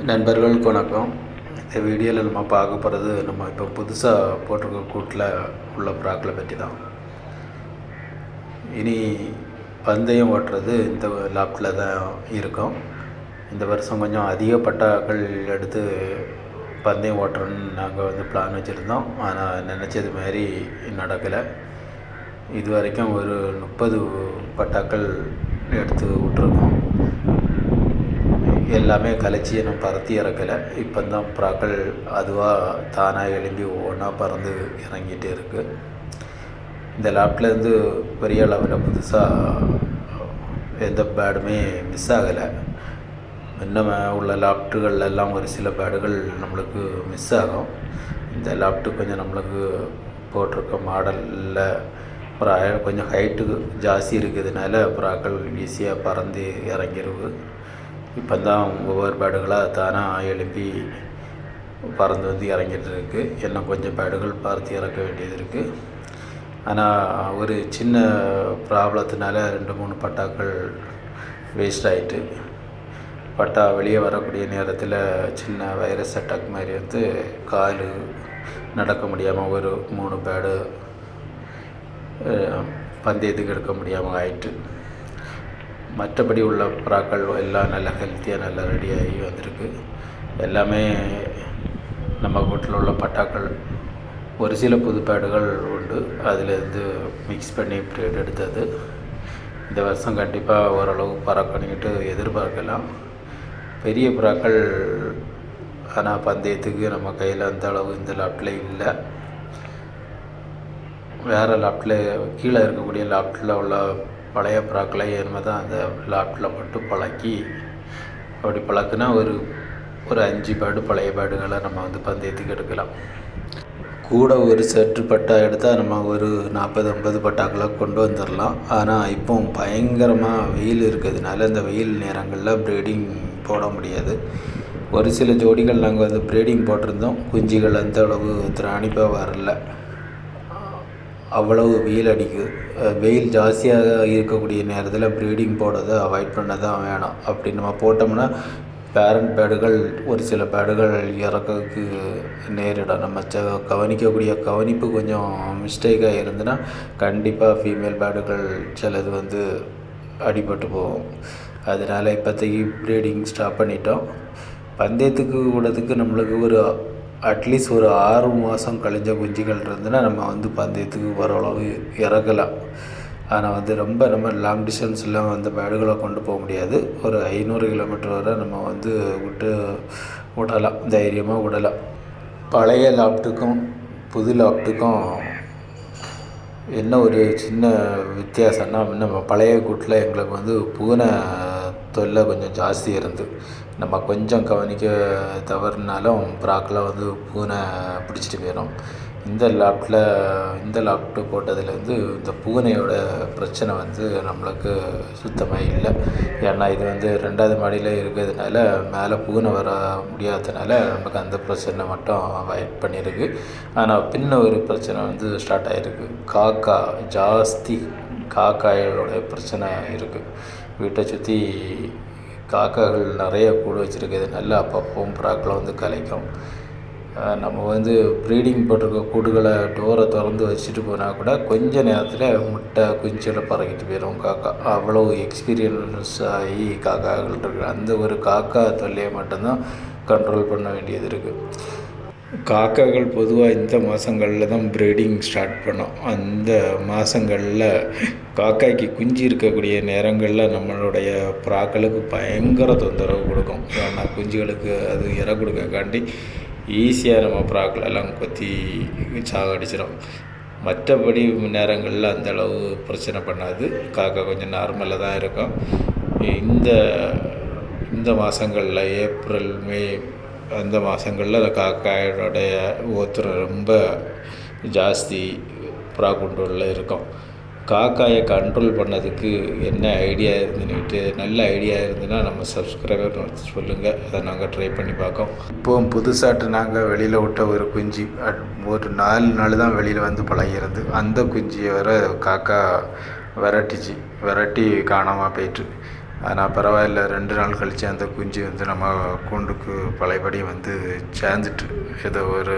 நண்பர்களுக்கு வணக்கம். இந்த வீடியோவில் நம்ம பார்க்க போகிறது நம்ம இப்போ புதுசாக போட்டிருக்க கூட்டில் உள்ள புறாக்களை பற்றி தான். இனி பந்தயம் ஓட்டுறது இந்த லாப்டில் தான் இருக்கும். இந்த வருஷம் கொஞ்சம் அதிக பட்டாக்கள் எடுத்து பந்தயம் ஓட்டுறோன்னு நாங்கள் பிளான் வச்சுருந்தோம். ஆனால் நினச்சது மாதிரி நடக்கலை. இது வரைக்கும் ஒரு 30 பட்டாக்கள் எடுத்து விட்ருக்கோம். எல்லாமே கலைச்சி இன்னும் பறத்தி இறக்கலை. இப்போ தான் புறாக்கள் அதுவாக தானாக எழும்பி ஒவ்வொன்றா பறந்து இறங்கிட்டே இருக்குது. இந்த லாப்ட்லேருந்து பெரிய அளவில் புதுசாக எந்த பேடுமே மிஸ் ஆகலை. இன்னும் உள்ள லாப்ட்டுகள் எல்லாம் ஒரு சில பேடுகள் நம்மளுக்கு மிஸ் ஆகும். இந்த லாப்ட்டு கொஞ்சம் நம்மளுக்கு போட்டிருக்க மாடலில் கொஞ்சம் ஹைட்டு ஜாஸ்தி இருக்கிறதுனால புறாக்கள் ஈஸியாக பறந்து இறங்கிடுது. இப்போ தான் ஒவ்வொரு பேடுகளாக தானாக எழுப்பி பறந்து வந்து இறங்கிட்டு இருக்குது. இன்னும் கொஞ்சம் பேடுகள் பறந்து இறக்க வேண்டியது இருக்குது. ஆனால் ஒரு சின்ன ப்ராப்ளத்தினால 2-3 பட்டாக்கள் வேஸ்ட் ஆகிட்டு, பட்டா வெளியே வரக்கூடிய நேரத்தில் சின்ன வைரஸ் அட்டாக் மாதிரி வந்து கால் நடக்க முடியாமல் ஒரு 3 பேடு பந்தயத்துக்கு எடுக்க முடியாமல் ஆயிட்டு. மற்றபடி உள்ள புறாக்கள் எல்லாம் நல்லா ஹெல்த்தியாக நல்லா ரெடியாகி வந்திருக்கு. எல்லாமே நம்ம வீட்டில் உள்ள பட்டாக்கள். ஒரு சில புது பேடுகள் உண்டு, அதிலேருந்து மிக்ஸ் பண்ணி ப்ரீட் எடுத்தது. இந்த வருஷம் கண்டிப்பாக ஓரளவு பறக்கணிக்கிட்டு எதிர்பார்க்கலாம். பெரிய புறாக்கள் ஆனால் பந்தயத்துக்கு நம்ம கையில் அந்த அளவு இந்த லாப்டில் இல்லை. வேறு லாப்டில் கீழே இருக்கக்கூடிய லாப்டில் உள்ள பழைய புறாக்களை ஏன்மை தான் அந்த லாப்டில் மட்டும் பழக்கி, அப்படி பழக்குனா ஒரு 5 பேடு பழைய பேடுகளை நம்ம பந்தயத்துக்கு எடுக்கலாம். கூட ஒரு செட்டு பட்டா எடுத்தால் நம்ம ஒரு 40-50 பட்டாக்களை கொண்டு வந்துடலாம். ஆனால் இப்போ பயங்கரமாக வெயில் இருக்கிறதுனால இந்த வெயில் நேரங்களில் ப்ரீடிங் போட முடியாது. ஒரு சில ஜோடிகள் நாங்கள் ப்ரீடிங் போட்டிருந்தோம். குஞ்சுகள் அந்த அளவு திராணிப்பாக வரல. அவ்வளவு வெயில் அடிக்குது. வெயில் ஜாஸ்தியாக இருக்கக்கூடிய நேரத்தில் ப்ரீடிங் போடுறதை அவாய்ட் பண்ண தான் வேணும். அப்படி நம்ம போட்டோம்னா பேரண்ட் பேடுகள் ஒரு சில பேடுகள் இறக்கிறதுக்கு நேரிடும். நம்ம கவனிக்கக்கூடிய கவனிப்பு கொஞ்சம் மிஸ்டேக்காக இருந்துன்னா கண்டிப்பாக ஃபீமேல் பேடுகள் சிலது அடிபட்டு போகும். அதனால் இப்போதைக்கு ப்ரீடிங் ஸ்டாப் பண்ணிட்டோம். பந்தயத்துக்கு விடுறதுக்கு நம்மளுக்கு ஒரு அட்லீஸ்ட் ஒரு 6 மாதம் கழிஞ்ச குஞ்சுகள் இருந்துன்னா நம்ம பந்தயத்துக்கு ஓரளவு இறக்கலாம். ஆனால் ரொம்ப நம்ம லாங் டிஸ்டன்ஸ்லாம் பேடுகளை கொண்டு போக முடியாது. ஒரு 500 கிலோமீட்டர் வரை நம்ம விடலாம், தைரியமாக விடலாம். பழைய லாப்ட்டுக்கும் புது லாப்ட்டுக்கும் என்ன ஒரு சின்ன வித்தியாசம்னா, நம்ம பழைய கூட்டில் எங்களுக்கு பூனை தொல்லை கொஞ்சம் ஜாஸ்தி இருந்து, நம்ம கொஞ்சம் கவனிக்க தவறுனாலும் புறாக்கெலாம் பூனை பிடிச்சிட்டு போயிடும். இந்த லாப்ட்டு போட்டதுலேருந்து இந்த பூனையோட பிரச்சனை நம்மளுக்கு சுத்தமாக இல்லை. ஏன்னா இது 2வது மாடியில் இருக்கிறதுனால மேலே பூனை வர முடியாததுனால நமக்கு அந்த பிரச்சனை மட்டும் அவாய்ட் பண்ணியிருக்கு. ஆனால் பின்ன ஒரு பிரச்சனை ஸ்டார்ட் ஆகிருக்கு. ஜாஸ்தி காக்காயோட பிரச்சனை இருக்குது. வீட்டை சுற்றி காக்காக்கள் நிறைய கூடு வச்சுருக்கிறதுனால அப்பப்போ புறாக்களை கலைக்கும். நம்ம ப்ரீடிங் போட்டிருக்க கூடுகளை டோரை திறந்து வச்சுட்டு போனால் கூட கொஞ்ச நேரத்தில் முட்டை குஞ்சுகளை பறக்கிட்டு போயிடும் காக்கா. அவ்வளோ எக்ஸ்பீரியன்ஸ் ஆகி காக்காக்கள் இருக்குது. அந்த ஒரு காக்கா தொல்லையை மட்டும்தான் கண்ட்ரோல் பண்ண வேண்டியது இருக்குது. காக்காக்கள் பொதுவாக இந்த மாதங்களில் தான் ப்ரீடிங் ஸ்டார்ட் பண்ணோம். அந்த மாதங்களில் காக்காய்க்கு குஞ்சு இருக்கக்கூடிய நேரங்களில் நம்மளுடைய புறாக்களுக்கு பயங்கர தொந்தரவு கொடுக்கும். ஆனால் குஞ்சுகளுக்கு அது இற கொடுக்கக்காண்டி ஈஸியாக நம்ம புறாக்கள் எல்லாம் கொத்தி சாகடிச்சிடும். மற்றபடி நேரங்களில் அந்தளவு பிரச்சனை பண்ணாது. காக்கா கொஞ்சம் நார்மலாக தான் இருக்கும். இந்த மாதங்களில் ஏப்ரல், மே அந்த மாதங்களில் காக்காயோடைய ஒருத்தர் ரொம்ப ஜாஸ்தி புறா குண்டூரில் இருக்கும். காக்காயை கண்ட்ரோல் பண்ணதுக்கு என்ன ஐடியா இருந்துன்னுட்டு நல்ல ஐடியா இருந்துன்னா நம்ம சப்ஸ்கிரைபர் சொல்லுங்கள், அதை நாங்கள் ட்ரை பண்ணி பார்க்கோம். இப்போது புதுசாட்டு நாங்கள் வெளியில் விட்ட ஒரு குஞ்சு ஒரு 4 நாள் தான் வெளியில் பழகிறது. அந்த குஞ்சியை வர காக்கா விரட்டி காணாமல் போயிட்டு ஆனால் பரவாயில்ல, 2 நாள் கழித்து அந்த குஞ்சு வந்து நம்ம கூண்டுக்கு பழையபடி வந்து சேர்ந்துட்டு, ஏதோ ஒரு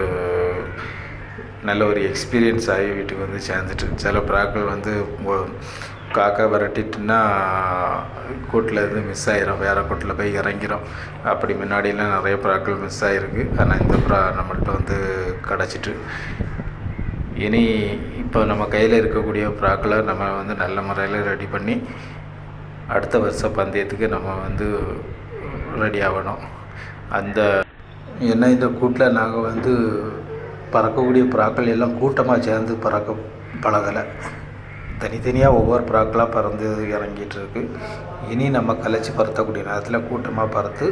நல்ல ஒரு எக்ஸ்பீரியன்ஸ் ஆகி வீட்டுக்கு வந்து சேர்ந்துட்டு. சில புறாக்கள் வந்து காக்கா விரட்டிட்டுன்னா கூட்டில் இருந்து மிஸ் ஆகிரும், வேறு கூட்டில் போய் இறங்கிடும். அப்படி முன்னாடியெல்லாம் நிறைய புறாக்கள் மிஸ் ஆகிருக்கு. ஆனால் இந்த புறா நம்மள்கிட்ட வந்து கிடச்சிட்டு, இனி இப்போ நம்ம கையில் இருக்கக்கூடிய புறாக்களை நம்ம வந்து நல்ல முறையில் ரெடி பண்ணி அடுத்த வருஷ பந்தயத்துக்கு நம்ம வந்து ரெடி ஆகணும். ஏன்னா இந்த கூட்டில் நாங்கள் வந்து பறக்கக்கூடிய புறாக்கள் எல்லாம் கூட்டமாக சேர்ந்து பறக்க பழகலை. தனித்தனியாக ஒவ்வொரு புறாக்களாக பறந்து இறங்கிட்டு இருக்கு. இனி நம்ம கலைச்சி பறத்தக்கூடிய நேரத்தில் கூட்டமாக பறத்து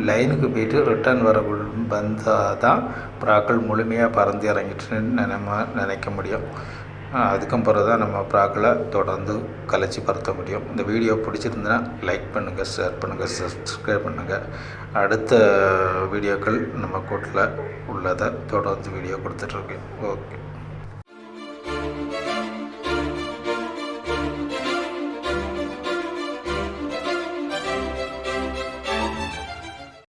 லைனுக்கு போயிட்டு ரிட்டர்ன் வந்தால் தான் புறாக்கள் முழுமையாக பறந்து இறங்கிட்டுன்னு நம்ம நினைக்க முடியும். அதுக்கும் பிறகு தான் நம்ம புறாக்களை தொடர்ந்து கலைச்சி பறத்த முடியும். இந்த வீடியோ பிடிச்சிருந்ததுன்னா லைக் பண்ணுங்கள், ஷேர் பண்ணுங்கள், சப்ஸ்கிரைப் பண்ணுங்கள். அடுத்த வீடியோக்கள் நம்ம கூட்டில் உள்ளதை தொடர்ந்து வீடியோ கொடுத்துட்ருக்கு. ஓகே.